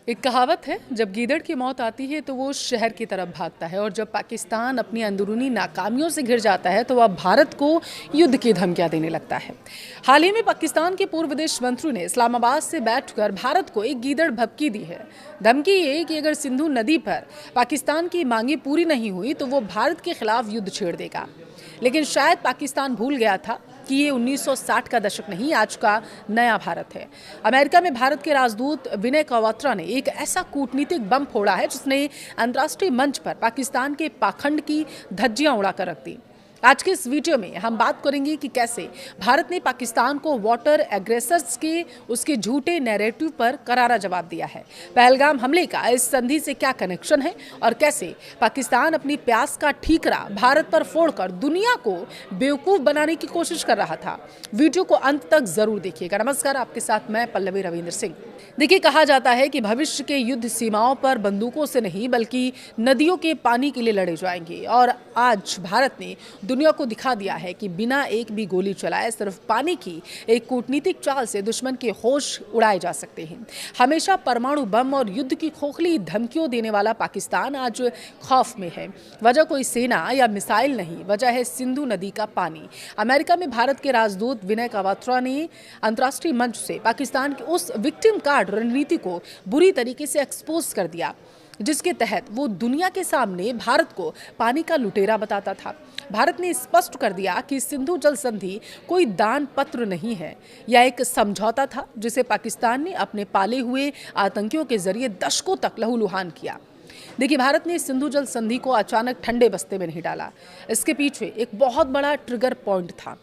एक कहावत है, जब गीदड़ की मौत आती है तो वो शहर की तरफ भागता है और जब पाकिस्तान अपनी अंदरूनी नाकामियों से घिर जाता है तो वह भारत को युद्ध की धमकियां देने लगता है। हाल ही में पाकिस्तान के पूर्व विदेश मंत्री ने इस्लामाबाद से बैठकर भारत को एक गीदड़ भभकी दी है। धमकी ये कि अगर सिंधु नदी पर पाकिस्तान की मांगे पूरी नहीं हुई तो वो भारत के खिलाफ युद्ध छेड़ देगा। लेकिन शायद पाकिस्तान भूल गया था कि ये 1960 का दशक नहीं, आज का नया भारत है। अमेरिका में भारत के राजदूत विनय क्वात्रा ने एक ऐसा कूटनीतिक बम फोड़ा है जिसने अंतर्राष्ट्रीय मंच पर पाकिस्तान के पाखंड की धज्जियां उड़ाकर रख दी। आज के इस वीडियो में हम बात करेंगे कि कैसे भारत ने पाकिस्तान को वाटर एग्रेसर्स के उसके झूठे नैरेटिव पर करारा जवाब दिया है। पहलगाम हमले का इस संधि से क्या कनेक्शन है और कैसे पाकिस्तान अपनी प्यास का ठीकरा भारत पर फोड़कर दुनिया को बेवकूफ बनाने की कोशिश कर रहा था। वीडियो को अंत तक जरूर देखिएगा। नमस्कार, आपके साथ मैं पल्लवी रविंद्र सिंह। देखिए, कहा जाता है कि भविष्य के युद्ध सीमाओं पर बंदूकों से नहीं बल्कि नदियों के पानी के लिए लड़े जाएंगे और आज भारत ने दुनिया को दिखा दिया है कि बिना एक भी गोली चलाए सिर्फ पानी की एक कूटनीतिक चाल से दुश्मन के होश उड़ाए जा सकते हैं। हमेशा परमाणु बम और युद्ध की खोखली धमकियों देने वाला पाकिस्तान आज खौफ में है। वजह कोई सेना या मिसाइल नहीं, वजह है सिंधु नदी का पानी। अमेरिका में भारत के राजदूत विनय क्वात्रा ने अंतर्राष्ट्रीय मंच से पाकिस्तान के उस विक्टिम कार्ड रणनीति को बुरी तरीके से एक्सपोज कर दिया जिसके तहत वो दुनिया के सामने भारत को पानी का लुटेरा बताता था। भारत ने स्पष्ट कर दिया कि सिंधु जल संधि कोई दान पत्र नहीं है, यह एक समझौता था जिसे पाकिस्तान ने अपने पाले हुए आतंकियों के जरिए दशकों तक लहूलुहान किया। देखिए, भारत ने सिंधु जल संधि को अचानक ठंडे बस्ते में नहीं डाला। इसके पीछे एक बहुत बड़ा ट्रिगर पॉइंट था।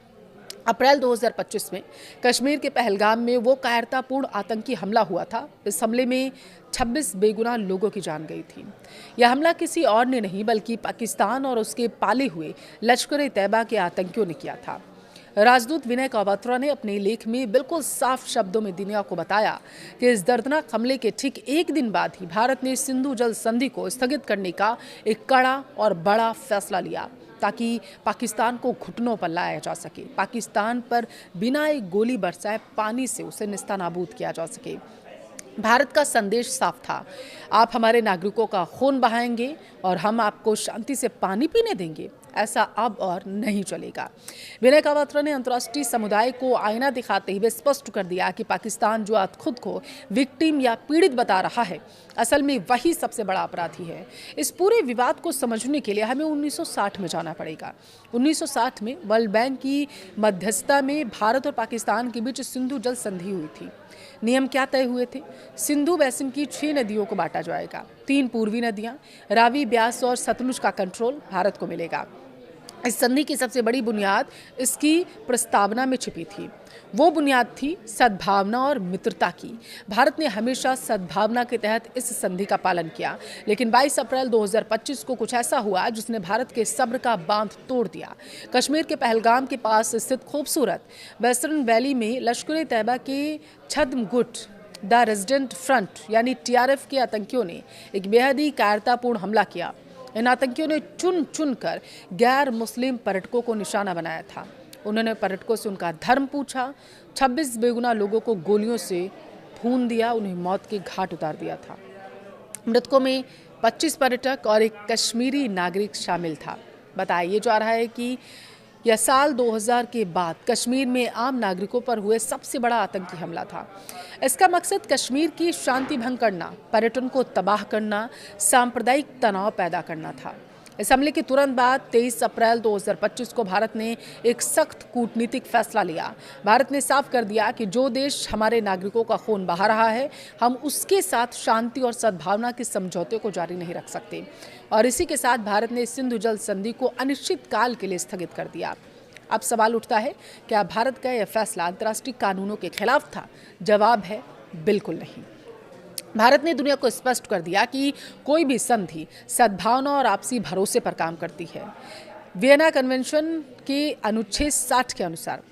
अप्रैल 2025 में कश्मीर के पहलगाम में वो कायरतापूर्ण आतंकी हमला हुआ था। इस हमले में 26 बेगुनाह लोगों की जान गई थी। यह हमला किसी और ने नहीं बल्कि पाकिस्तान और उसके पाले हुए लश्कर-ए-तैयबा के आतंकियों ने किया था। राजदूत विनय क्वात्रा ने अपने लेख में बिल्कुल साफ शब्दों में दुनिया को बताया कि इस दर्दनाक हमले के ठीक एक दिन बाद ही भारत ने सिंधु जल संधि को स्थगित करने का एक कड़ा और बड़ा फैसला लिया ताकि पाकिस्तान को घुटनों पर लाया जा सके, पाकिस्तान पर बिना एक गोली बरसाए पानी से उसे निस्तानाबूद किया जा सके। भारत का संदेश साफ था, आप हमारे नागरिकों का खून बहाएंगे और हम आपको शांति से पानी पीने देंगे, ऐसा अब और नहीं चलेगा। विनय क्वात्रा ने अंतर्राष्ट्रीय समुदाय को आईना दिखाते हुए स्पष्ट कर दिया कि पाकिस्तान जो आज खुद को विक्टिम या पीड़ित बता रहा है, असल में वही सबसे बड़ा अपराधी है। इस पूरे विवाद को समझने के लिए हमें 1960 में जाना पड़ेगा। 1960 में वर्ल्ड बैंक की मध्यस्थता में भारत और पाकिस्तान के बीच सिंधु जल संधि हुई थी। नियम क्या तय हुए थे? सिंधु बेसिन की 6 नदियों को बांटा जाएगा। 3 पूर्वी नदियां रावी, ब्यास और सतलुज का कंट्रोल भारत को मिलेगा। इस संधि की सबसे बड़ी बुनियाद इसकी प्रस्तावना में छिपी थी। वो बुनियाद थी सद्भावना और मित्रता की। भारत ने हमेशा सद्भावना के तहत इस संधि का पालन किया, लेकिन 22 अप्रैल 2025 को कुछ ऐसा हुआ जिसने भारत के सब्र का बांध तोड़ दिया। कश्मीर के पहलगाम के पास स्थित खूबसूरत वेस्टर्न वैली में लश्कर-ए-तैयबा के छद्म गुट द रेजिडेंट फ्रंट यानी TRF के आतंकियों ने एक बेहद ही कायरतापूर्ण हमला किया। इन आतंकियों ने चुन चुन कर गैर मुस्लिम पर्यटकों को निशाना बनाया था। उन्होंने पर्यटकों से उनका धर्म पूछा, 26 बेगुनाह लोगों को गोलियों से भून दिया, उन्हें मौत के घाट उतार दिया था। मृतकों में 25 पर्यटक और एक कश्मीरी नागरिक शामिल था। बताया जा रहा है कि यह साल 2000 के बाद कश्मीर में आम नागरिकों पर हुए सबसे बड़ा आतंकी हमला था। इसका मकसद कश्मीर की शांति भंग करना, पर्यटन को तबाह करना, सांप्रदायिक तनाव पैदा करना था। इस हमले के तुरंत बाद 23 अप्रैल 2025 को भारत ने एक सख्त कूटनीतिक फैसला लिया। भारत ने साफ कर दिया कि जो देश हमारे नागरिकों का खून बहा रहा है, हम उसके साथ शांति और सद्भावना के समझौते को जारी नहीं रख सकते। और इसी के साथ भारत ने सिंधु जल संधि को अनिश्चित काल के लिए स्थगित कर दिया। अब सवाल उठता है, क्या भारत का यह फैसला अंतर्राष्ट्रीय कानूनों के खिलाफ था? जवाब है बिल्कुल नहीं। भारत ने दुनिया को स्पष्ट कर दिया कि कोई भी संधि सद्भावना और आपसी भरोसे पर काम करती है। वियना कन्वेंशन के अनुच्छेद 60 के अनुसार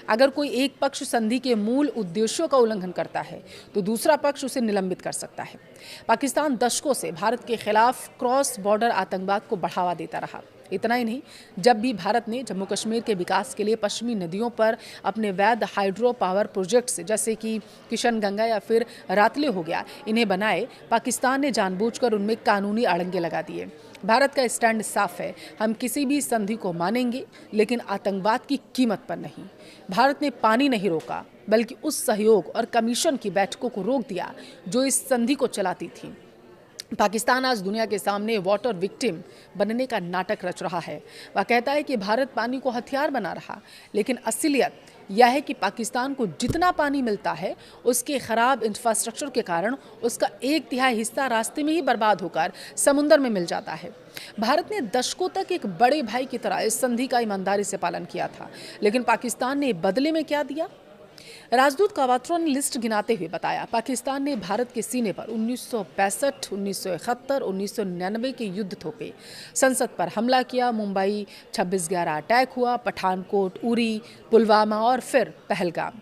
अगर कोई एक पक्ष संधि के मूल उद्देश्यों का उल्लंघन करता है तो दूसरा पक्ष उसे निलंबित कर सकता है। पाकिस्तान दशकों से भारत के खिलाफ क्रॉस बॉर्डर आतंकवाद को बढ़ावा देता रहा। इतना ही नहीं, जब भी भारत ने जम्मू कश्मीर के विकास के लिए पश्चिमी नदियों पर अपने वैध हाइड्रो पावर प्रोजेक्ट्स जैसे कि किशन गंगा या फिर रातले हो गया इन्हें बनाए, पाकिस्तान ने जानबूझकर उनमें कानूनी अड़ंगे लगा दिए। भारत का स्टैंड साफ है, हम किसी भी संधि को मानेंगे लेकिन आतंकवाद की कीमत पर नहीं। भारत ने पानी नहीं रोका बल्कि उस सहयोग और कमीशन की बैठकों को रोक दिया जो इस संधि को चलाती थी। पाकिस्तान आज दुनिया के सामने वाटर विक्टिम बनने का नाटक रच रहा है। वह कहता है कि भारत पानी को हथियार बना रहा, लेकिन असलियत यह है कि पाकिस्तान को जितना पानी मिलता है उसके खराब इंफ्रास्ट्रक्चर के कारण उसका 1/3 हिस्सा रास्ते में ही बर्बाद होकर समुद्र में मिल जाता है। भारत ने दशकों तक एक बड़े भाई की तरह इस संधि का ईमानदारी से पालन किया था, लेकिन पाकिस्तान ने बदले में क्या दिया? राजदूत कावात्रो ने लिस्ट गिनाते हुए बताया, पाकिस्तान ने भारत के सीने पर 1965, 1971, 1999 के युद्ध थोपे, संसद पर हमला किया, मुंबई 26/11 अटैक हुआ, पठानकोट, उरी, पुलवामा और फिर पहलगाम।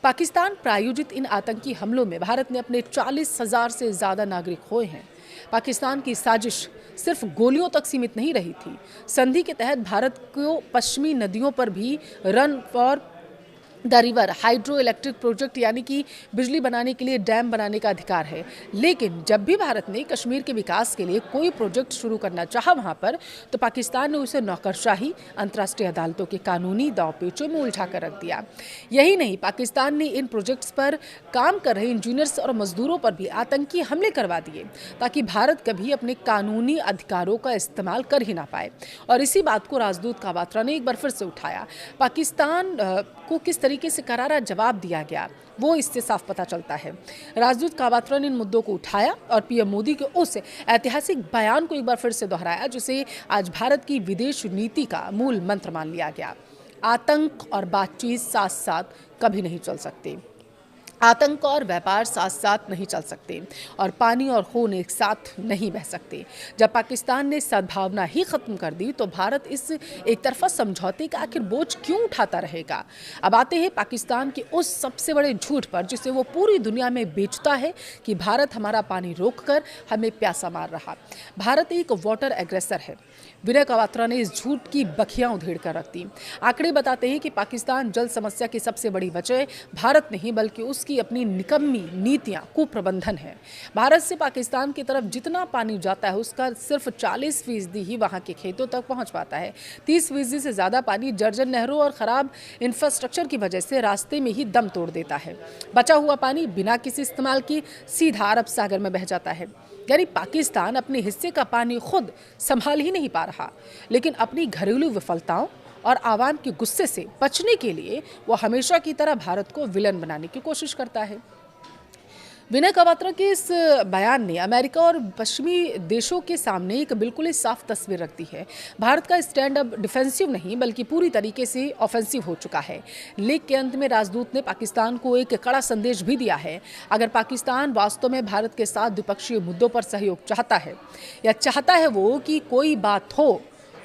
पाकिस्तान प्रायोजित इन आतंकी हमलों में भारत ने अपने 40,000 से ज़्यादा नागरिक खोए हैं। पाकिस्तान की साजिश सिर्फ गोलियों तक सीमित नहीं रही थी। संधि के तहत भारत को पश्चिमी नदियों पर भी run for the river hydro electric project यानी कि बिजली बनाने के लिए डैम बनाने का अधिकार है। लेकिन जब भी भारत ने कश्मीर के विकास के लिए कोई प्रोजेक्ट शुरू करना चाहा वहां पर, तो पाकिस्तान ने उसे नौकरशाही, अंतर्राष्ट्रीय अदालतों के कानूनी दांवपेचों में उलझा कर रख दिया। यही नहीं, पाकिस्तान ने इन प्रोजेक्ट्स पर काम कर रहे इंजीनियर्स और मजदूरों पर भी आतंकी हमले करवा दिए ताकि भारत कभी अपने कानूनी अधिकारों का इस्तेमाल कर ही ना पाए। और इसी बात को राजदूत कावात्रा ने एक बार फिर से उठाया। पाकिस्तान को किस तरीके से करारा जवाब दिया गया वो इससे साफ पता चलता है। राजदूत कावात्रा ने इन मुद्दों को उठाया और पीएम मोदी के उस ऐतिहासिक बयान को एक बार फिर से दोहराया जिसे आज भारत की विदेश नीति का मूल मंत्र मान लिया गया। आतंक और बातचीत साथ साथ कभी नहीं चल सकते। आतंक और व्यापार साथ साथ नहीं चल सकते और पानी और खून एक साथ नहीं बह सकते। जब पाकिस्तान ने सद्भावना ही खत्म कर दी तो भारत इस एक तरफा समझौते का आखिर बोझ क्यों उठाता रहेगा? अब आते हैं पाकिस्तान के उस सबसे बड़े झूठ पर जिसे वो पूरी दुनिया में बेचता है कि भारत हमारा पानी रोककर हमें प्यासा मार रहा। भारत एक वाटर एग्रेसर है। विनय कावात्रा ने इस झूठ की बखियां उधेड़ कर रख दी। आंकड़े बताते हैं कि पाकिस्तान जल समस्या की सबसे बड़ी वजह भारत नहीं बल्कि उसकी अपनी निकम्मी नीतियां, कुप्रबंधन है। भारत से पाकिस्तान की तरफ जितना पानी जाता है उसका सिर्फ 40% ही वहां के खेतों तक पहुंच पाता है। 30% से ज्यादा पानी जर्जर नहरों और खराब इंफ्रास्ट्रक्चर की वजह से रास्ते में ही दम तोड़ देता है। बचा हुआ पानी बिना किसी इस्तेमाल की सीधा अरब सागर में बह जाता है। यानी पाकिस्तान अपने हिस्से का पानी खुद संभाल ही नहीं पा रहा, लेकिन अपनी घरेलू विफलताओं और आवाम के गुस्से से बचने के लिए वो हमेशा की तरह भारत को विलन बनाने की कोशिश करता है। विनय कावात्रा के इस बयान ने अमेरिका और पश्चिमी देशों के सामने एक बिल्कुल ही साफ तस्वीर रखती है। भारत का स्टैंड अब डिफेंसिव नहीं बल्कि पूरी तरीके से ऑफेंसिव हो चुका है। लेख के अंत में राजदूत ने पाकिस्तान को एक कड़ा संदेश भी दिया है। अगर पाकिस्तान वास्तव में भारत के साथ द्विपक्षीय मुद्दों पर सहयोग चाहता है या चाहता है वो कि कोई बात हो,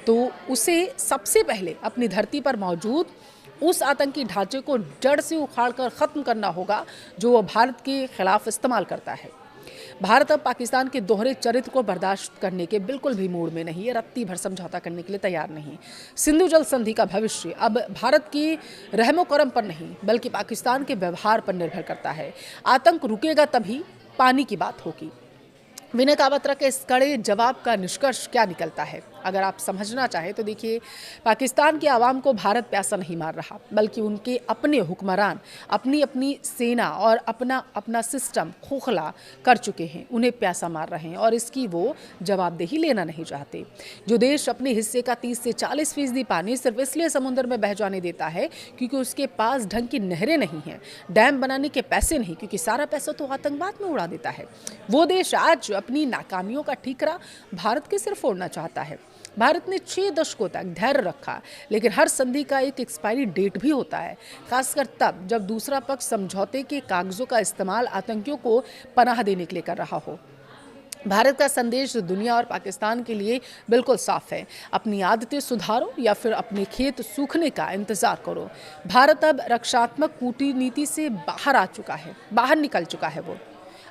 तो उसे सबसे पहले अपनी धरती पर मौजूद उस आतंकी ढांचे को जड़ से उखाड़कर खत्म करना होगा जो वो भारत के खिलाफ इस्तेमाल करता है। भारत अब पाकिस्तान के दोहरे चरित्र को बर्दाश्त करने के बिल्कुल भी मूड में नहीं है, रत्ती भर समझौता करने के लिए तैयार नहीं। सिंधु जल संधि का भविष्य अब भारत के रहमो करम पर नहीं बल्कि पाकिस्तान के व्यवहार पर निर्भर करता है। आतंक रुकेगा तभी पानी की बात होगी। विनय कावात्रा के इस कड़े जवाब का निष्कर्ष क्या निकलता है? अगर आप समझना चाहें तो देखिए, पाकिस्तान के आवाम को भारत प्यासा नहीं मार रहा बल्कि उनके अपने हुक्मरान अपनी अपनी सेना और अपना अपना सिस्टम खोखला कर चुके हैं, उन्हें प्यासा मार रहे हैं और इसकी वो जवाबदेही लेना नहीं चाहते। जो देश अपने हिस्से का 30 से 40% पानी सिर्फ इसलिए समुद्र में बह जाने देता है क्योंकि उसके पास ढंग की नहरें नहीं हैं, डैम बनाने के पैसे नहीं, क्योंकि सारा पैसा तो आतंकवाद में उड़ा देता है, वो देश आज अपनी नाकामियों का ठीकरा भारत के सिर फोड़ना चाहता है। भारत ने 6 दशकों तक धैर्य रखा, लेकिन हर संधि का एक एक्सपायरी डेट भी होता है, खासकर तब जब दूसरा पक्ष समझौते के कागजों का इस्तेमाल आतंकियों को पनाह देने के लिए कर रहा हो। भारत का संदेश दुनिया और पाकिस्तान के लिए बिल्कुल साफ है। अपनी आदतें सुधारो या फिर अपने खेत सूखने का इंतजार करो। भारत अब रक्षात्मक कूटनीति से बाहर आ चुका है, बाहर निकल चुका है। वो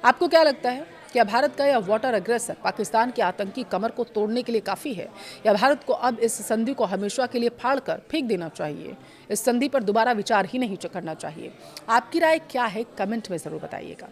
आपको क्या लगता है? क्या भारत का यह वाटर अग्रेसर पाकिस्तान की आतंकी कमर को तोड़ने के लिए काफ़ी है, या भारत को अब इस संधि को हमेशा के लिए फाड़कर फेंक देना चाहिए? इस संधि पर दोबारा विचार ही नहीं करना चाहिए? आपकी राय क्या है, कमेंट में ज़रूर बताइएगा।